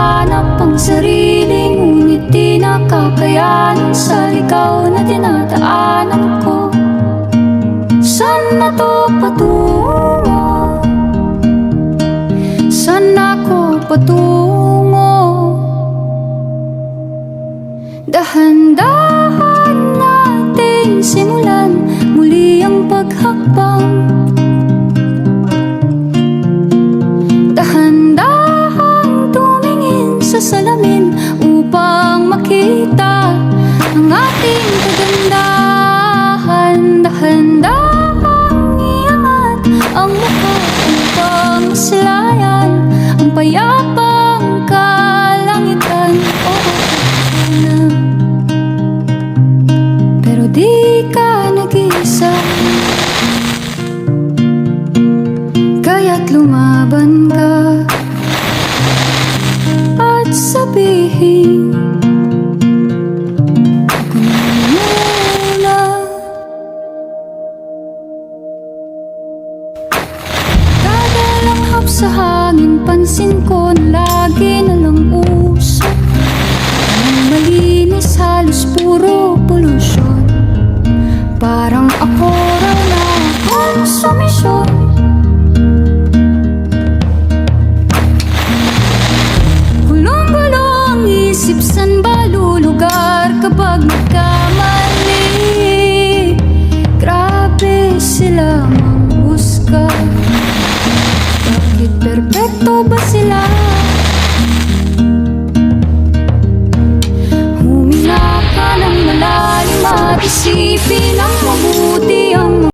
hinahanap ang sarili, ngunit di nakakayanan sa ligaw na dinadaanan ko. Saan na to patungo? Saan ako patungo? Dahan-dahan nating simulan muli ang paghakbang. Dahan-dahan tumingin sa salamin upang makita ang ating